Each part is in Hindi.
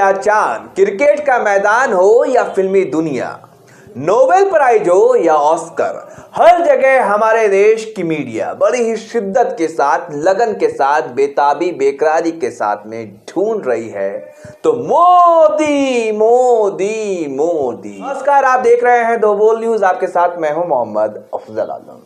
या चांद, क्रिकेट का मैदान हो या फिल्मी दुनिया, नोबेल प्राइज हो या ऑस्कर, हर जगह हमारे देश की मीडिया बड़ी ही शिद्दत के साथ, लगन के साथ, बेताबी बेकरारी के साथ में ढूंढ रही है तो मोदी मोदी मोदी। नमस्कार, आप देख रहे हैं दो बोल न्यूज। आपके साथ मैं हूं मोहम्मद अफजल आलम।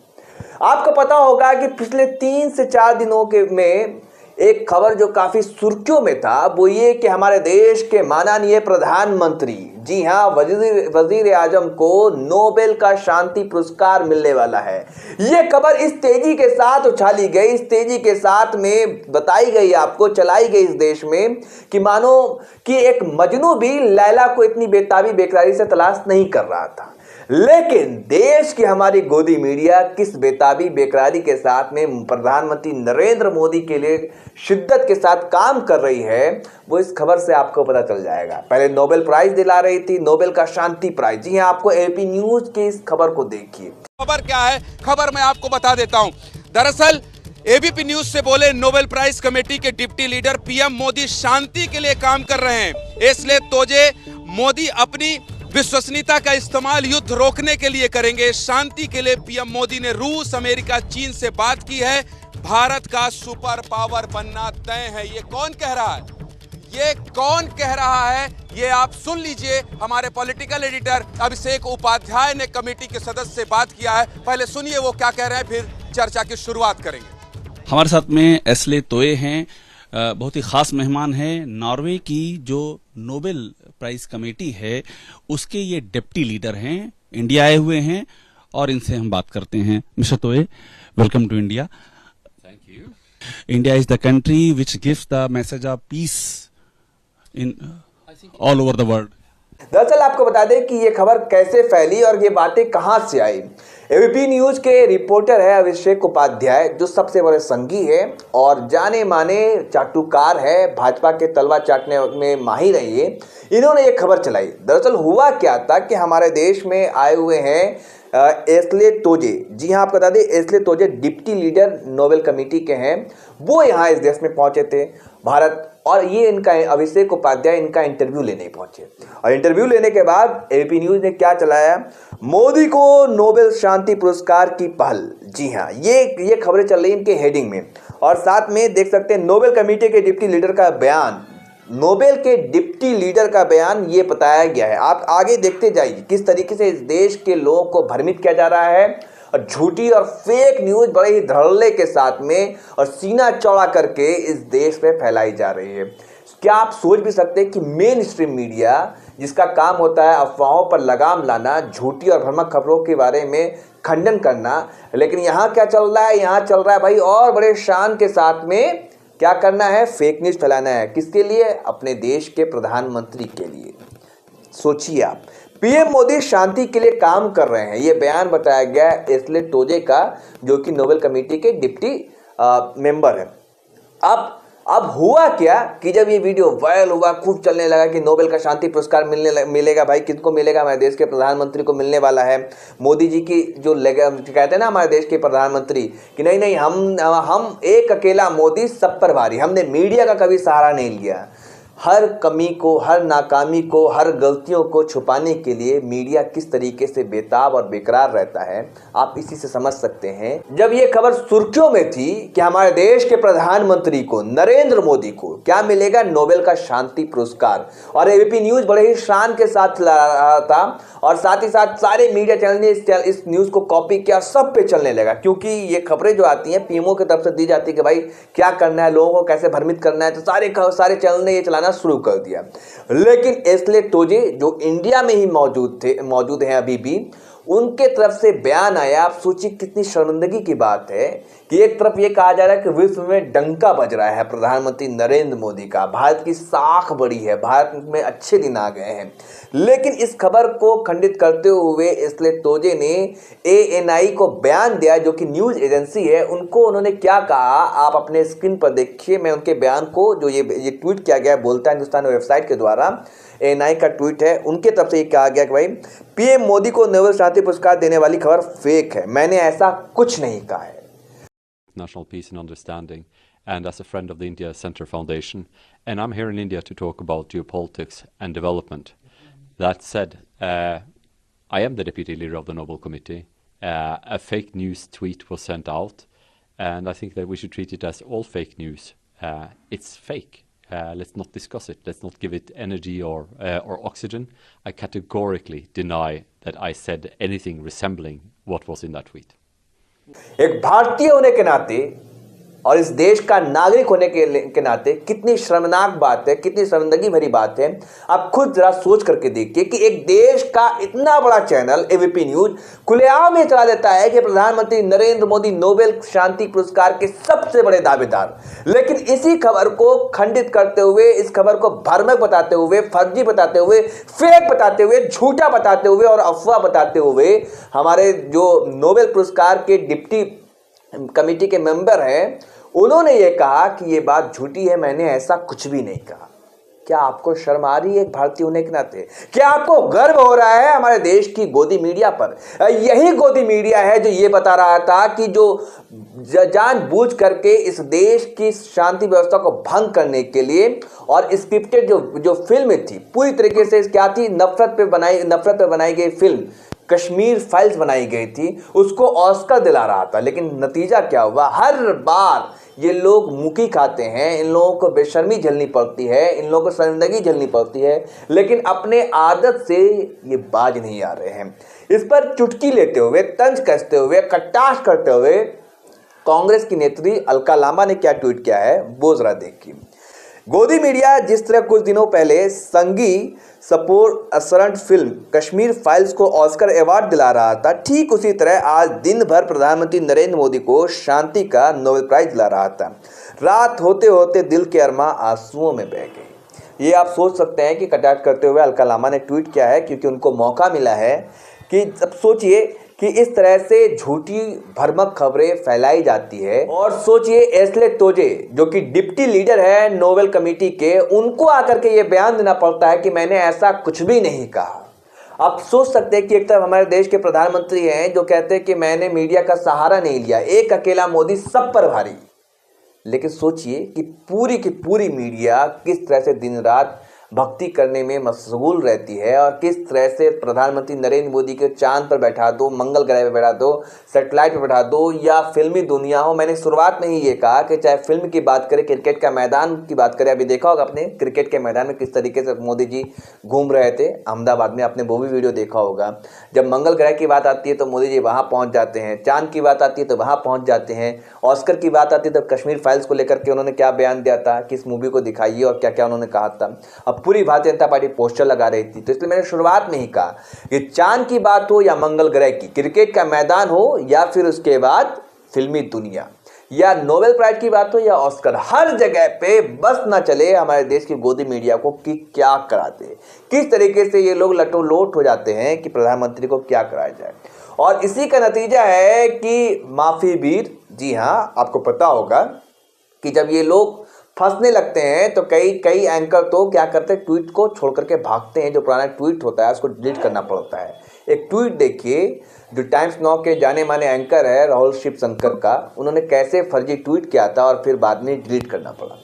आपको पता होगा कि पिछले 3 से 4 दिनों में एक खबर जो काफी सुर्खियों में था वो ये कि हमारे देश के माननीय प्रधानमंत्री, जी हां, वजीर आजम को नोबेल का शांति पुरस्कार मिलने वाला है। ये खबर इस तेजी के साथ उछाली गई, इस तेजी के साथ में बताई गई, आपको चलाई गई इस देश में कि मानो कि एक मजनू भी लैला को इतनी बेताबी बेकरारी से तलाश नहीं कर रहा था। लेकिन देश की हमारी गोदी मीडिया किस बेताबी बेकरारी के साथ में प्रधानमंत्री नरेंद्र मोदी के लिए शिद्दत के साथ काम कर रही है, वो इस खबर से आपको पता चल जाएगा। पहले नोबेल प्राइज दिला रही थी, नोबेल का शांति प्राइज। जी हां, आपको एपी न्यूज के इस खबर को देखिए। खबर क्या है, खबर मैं आपको बता देता हूं। दरअसल एबीपी न्यूज से बोले नोबेल प्राइज कमेटी के डिप्टी लीडर पीएम मोदी शांति के लिए काम कर रहे हैं, इसलिए तोजे मोदी अपनी विश्वसनीयता का इस्तेमाल युद्ध रोकने के लिए करेंगे। शांति के लिए पीएम मोदी ने रूस, अमेरिका, चीन से बात की है। भारत का सुपर पावर बनना तय है। ये कौन कह रहा है, ये कौन कह रहा है, ये आप सुन लीजिए। हमारे पॉलिटिकल एडिटर अभिषेक उपाध्याय ने कमेटी के सदस्य से बात किया है। पहले सुनिए वो क्या कह रहे हैं, फिर चर्चा की शुरुआत करेंगे। हमारे साथ में एस्ले तोये हैं, बहुत ही खास मेहमान है। नॉर्वे की जो नोबेल प्राइज कमेटी है उसके ये डिप्टी लीडर हैं, इंडिया आए हुए हैं और इनसे हम बात करते हैं। Mister Toje, welcome to India. Thank you. India is the country which gives the message of peace in all over the world. दरअसल आपको बता दें कि ये खबर कैसे फैली और ये बातें कहां से आई। एबीपी न्यूज के रिपोर्टर है अभिषेक उपाध्याय, जो सबसे बड़े संगी है और जाने माने चाटुकार है, भाजपा के तलवा चाटने में माहिर है ये। इन्होंने ये खबर चलाई। दरअसल हुआ क्या था कि हमारे देश में आए हुए हैं एस्ले तोजे। जी हाँ, आपको बता दें Asle Toje deputy leader Nobel committee के हैं। वो यहाँ इस देश में पहुंचे थे भारत, और ये इनका अभिषेक उपाध्याय इनका इंटरव्यू लेने पहुंचे। और इंटरव्यू लेने के बाद एबीपी न्यूज ने क्या चलाया, मोदी को नोबेल शांति पुरस्कार की पहल। जी हाँ, ये खबरें चल रही इनके हेडिंग में। और साथ में देख सकते हैं नोबेल कमेटी के डिप्टी लीडर का बयान, नोबेल के डिप्टी लीडर का बयान ये बताया गया है। आप आगे देखते जाइए किस तरीके से इस देश के लोगों को भ्रमित किया जा रहा है और झूठी और फेक न्यूज बड़े ही धड़ल्ले के साथ में और सीना चौड़ा करके इस देश में फैलाई जा रही है। क्या आप सोच भी सकते हैं कि मेन स्ट्रीम मीडिया, जिसका काम होता है अफवाहों पर लगाम लाना, झूठी और भ्रामक खबरों के बारे में खंडन करना, लेकिन यहाँ क्या चल रहा है, यहाँ चल रहा है भाई और बड़े शान के साथ में क्या करना है, फेक न्यूज फैलाना है। किसके लिए? अपने देश के प्रधानमंत्री के लिए। सोचिए आप, पीएम मोदी शांति के लिए काम कर रहे हैं। ये बयान बताया गया है एस्ले तोजे का, जो कि नोबेल कमेटी के डिप्टी मेंबर है। अब हुआ क्या कि जब ये वीडियो वायरल हुआ, खूब चलने लगा कि नोबेल का शांति पुरस्कार मिलेगा भाई, किसको मिलेगा, हमारे देश के प्रधानमंत्री को मिलने वाला है। मोदी जी की जो कहते हैं ना हमारे देश के प्रधानमंत्री कि नहीं हम एक अकेला मोदी सब पर भारी, हमने मीडिया का कभी सहारा नहीं लिया। हर कमी को, हर नाकामी को, हर गलतियों को छुपाने के लिए मीडिया किस तरीके से बेताब और बेकरार रहता है, आप इसी से समझ सकते हैं। जब ये खबर सुर्खियों में थी कि हमारे देश के प्रधानमंत्री को, नरेंद्र मोदी को क्या मिलेगा, नोबेल का शांति पुरस्कार, और एबीपी न्यूज बड़े ही शान के साथ ला रहा था और साथ ही साथ सारे मीडिया चैनल ने इस न्यूज को कॉपी किया, सब पे चलने लगा। क्योंकि ये खबरें जो आती हैं पीएमओ की तरफ से दी जाती है कि भाई क्या करना है, लोगों को कैसे भ्रमित करना है, तो सारे चैनल ने ये चलाना शुरू कर दिया। लेकिन एस्ले तोजे जो इंडिया में ही मौजूद हैं अभी भी, उनके तरफ से बयान आया। आप सोचिए कितनी शर्मिंदगी की बात है कि एक तरफ ये कहा जा रहा है कि विश्व में डंका बज रहा है प्रधानमंत्री नरेंद्र मोदी का, भारत की साख बड़ी है, भारत में अच्छे दिन आ गए हैं। लेकिन इस खबर को खंडित करते हुए एस्ले तोजे ने एएनआई को बयान दिया, जो कि न्यूज एजेंसी है। उन्होंने क्या कहा आप अपने स्क्रीन पर देखिए। मैं उनके बयान को, जो ये ट्वीट किया गया है बोलता हिंदुस्तान वेबसाइट के द्वारा, एएनआई का ट्वीट है, उनके तरफ से ये कहा गया कि भाई पीएम मोदी को नोबेल शांति पुरस्कार देने वाली खबर फेक है, मैंने ऐसा कुछ नहीं कहा है। National peace and understanding and as a friend of the India Center Foundation. And I'm here in India to talk about geopolitics and development. That said, I am the deputy leader of the Nobel Committee. A fake news tweet was sent out, and I think that we should treat it as all fake news. It's fake. Let's not discuss it. Let's not give it energy or oxygen. I categorically deny that I said anything resembling what was in that tweet. एक भारतीय होने के नाते और इस देश का नागरिक होने के नाते कितनी शर्मनाक बात है, कितनी शर्मिंदगी भरी बात है। आप खुद जरा सोच करके देखिए कि एक देश का इतना बड़ा चैनल एबीपी न्यूज खुलेआम ये चला देता है कि प्रधानमंत्री नरेंद्र मोदी नोबेल शांति पुरस्कार के सबसे बड़े दावेदार, लेकिन इसी खबर को खंडित करते हुए, इस खबर को भ्रामक बताते हुए, फर्जी बताते हुए, फेक बताते हुए, झूठा बताते हुए और अफवाह बताते हुए हमारे जो नोबेल पुरस्कार के डिप्टी कमेटी के मेंबर हैं, उन्होंने ये कहा कि ये बात झूठी है, मैंने ऐसा कुछ भी नहीं कहा। क्या आपको शर्म आ रही है एक भारतीय होने के नाते? क्या आपको गर्व हो रहा है हमारे देश की गोदी मीडिया पर? यही गोदी मीडिया है जो ये बता रहा था कि जो जानबूझ करके इस देश की शांति व्यवस्था को भंग करने के लिए और स्क्रिप्टेड जो फिल्म थी, पूरी तरीके से क्या थी, नफरत पे बनाई गई फिल्म कश्मीर फाइल्स बनाई गई थी, उसको ऑस्कर दिला रहा था। लेकिन नतीजा क्या हुआ? हर बार ये लोग मुकी खाते हैं, इन लोगों को बेशर्मी झेलनी पड़ती है, इन लोगों को शर्मिंदगी झेलनी पड़ती है, लेकिन अपने आदत से ये बाज नहीं आ रहे हैं। इस पर चुटकी लेते हुए, तंज कसते हुए, कटाक्ष करते हुए कांग्रेस की नेत्री अलका लांबा ने क्या ट्वीट किया है वो जरा देखिए। गोदी मीडिया जिस तरह कुछ दिनों पहले संगी सपोर्ट असरंट फिल्म कश्मीर फाइल्स को ऑस्कर अवार्ड दिला रहा था, ठीक उसी तरह आज दिन भर प्रधानमंत्री नरेंद्र मोदी को शांति का नोबेल प्राइज दिला रहा था। रात होते होते दिल के अरमा आंसुओं में बह गए। ये आप सोच सकते हैं कि कटाक्ष करते हुए अलका लांबा ने ट्वीट किया है क्योंकि उनको मौका मिला है कि अब सोचिए कि इस तरह से झूठी भ्रामक खबरें फैलाई जाती है। और सोचिए एस्ले तोजे जो कि डिप्टी लीडर है नोबेल कमेटी के, उनको आकर के ये बयान देना पड़ता है कि मैंने ऐसा कुछ भी नहीं कहा। आप सोच सकते हैं कि एक तरफ हमारे देश के प्रधानमंत्री हैं जो कहते हैं कि मैंने मीडिया का सहारा नहीं लिया, एक अकेला मोदी सब पर भारी। लेकिन सोचिए कि पूरी की पूरी मीडिया किस तरह से दिन रात भक्ति करने में मशगूल रहती है और किस तरह से प्रधानमंत्री नरेंद्र मोदी के चांद पर बैठा दो, मंगल ग्रह पर बैठा दो, सेटेलाइट पर बैठा दो या फिल्मी दुनिया हो। मैंने शुरुआत में ही ये कहा कि चाहे फिल्म की बात करें, क्रिकेट का मैदान की बात करें, अभी देखा होगा आपने क्रिकेट के मैदान में किस तरीके से मोदी जी घूम रहे थे अहमदाबाद में, आपने वो भी वीडियो देखा होगा। जब मंगल ग्रह की बात आती है तो मोदी जी वहाँ पहुँच जाते हैं, चांद की बात आती है तो वहाँ पहुँच जाते हैं, ऑस्कर की बात आती है तो कश्मीर फाइल्स को लेकर के उन्होंने क्या बयान दिया था, किस मूवी को दिखाइए और क्या क्या उन्होंने कहा था। अब पूरी भारतीय जनता पार्टी पोस्टर लगा रही थी। तो इसलिए मैंने शुरुआत में ही कहा कि चांद की बात हो या मंगल ग्रह की, क्रिकेट का मैदान हो या फिर उसके बाद फिल्मी दुनिया या नोबेल प्राइज की बात हो या ऑस्कर, हर जगह पे बस ना चले हमारे देश की गोदी मीडिया को कि क्या कराते, किस तरीके से ये लोग लटोलोट हो जाते हैं कि प्रधानमंत्री को क्या कराया जाए। और इसी का नतीजा है कि माफी वीर, जी हाँ आपको पता होगा कि जब ये लोग फंसने लगते हैं तो कई एंकर तो क्या करते हैं, ट्वीट को छोड़ करके भागते हैं। जो पुराना ट्वीट होता है उसको डिलीट करना पड़ता है। एक ट्वीट देखिए जो टाइम्स नाउ के जाने माने एंकर है राहुल शिवशंकर का, उन्होंने कैसे फर्जी ट्वीट किया था और फिर बाद में डिलीट करना पड़ा।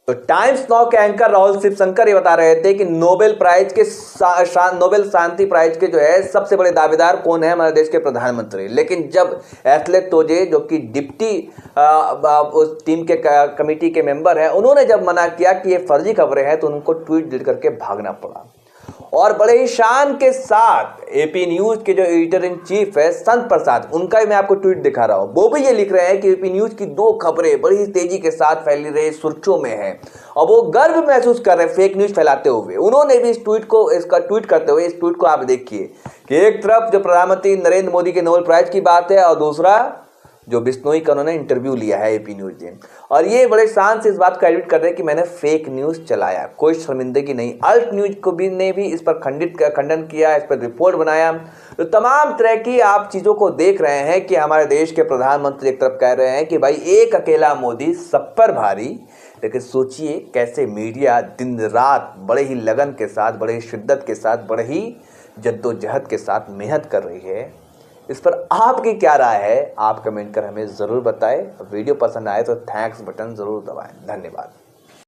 तो टाइम्स नाउ के एंकर राहुल शिवशंकर ये बता रहे थे कि नोबेल प्राइज के नोबेल शांति प्राइज के जो है सबसे बड़े दावेदार कौन है, हमारे देश के प्रधानमंत्री। लेकिन जब एस्ले तोजे जो कि डिप्टी उस टीम के कमेटी के मेंबर हैं, उन्होंने जब मना किया कि ये फर्जी खबरें हैं तो उनको ट्वीट डिलीट करके भागना पड़ा। और बड़े ही शान के साथ एपी न्यूज के जो एडिटर इन चीफ है संत प्रसाद, उनका ही मैं आपको ट्वीट दिखा रहा हूं। वो भी ये लिख रहे हैं कि एपी न्यूज की दो खबरें बड़ी ही तेजी के साथ फैल रही सुर्खियों में है और वो गर्व महसूस कर रहे हैं फेक न्यूज फैलाते हुए। उन्होंने भी इसका ट्वीट करते हुए इस ट्वीट को आप देखिए कि एक तरफ जो प्रधानमंत्री नरेंद्र मोदी के नोबेल प्राइज की बात है और दूसरा जो बिश्नोई का उन्होंने इंटरव्यू लिया है एपी न्यूज ने, और ये बड़े शान से इस बात को एडिट कर रहे हैं कि मैंने फेक न्यूज चलाया, कोई शर्मिंदगी नहीं। अल्ट न्यूज को भी ने भी इस पर खंडन किया, इस पर रिपोर्ट बनाया। तो तमाम तरह की आप चीज़ों को देख रहे हैं कि हमारे देश के प्रधानमंत्री एक तरफ कह रहे हैं कि भाई एक अकेला मोदी सब पर भारी, लेकिन सोचिए कैसे मीडिया दिन रात बड़े ही लगन के साथ, बड़े ही शिद्दत के साथ, बड़े ही जद्दोजहद के साथ मेहनत कर रही है इस पर आपकी क्या राय है, आप कमेंट कर हमें ज़रूर बताएं। वीडियो पसंद आए तो थैंक्स बटन ज़रूर दबाएं। धन्यवाद।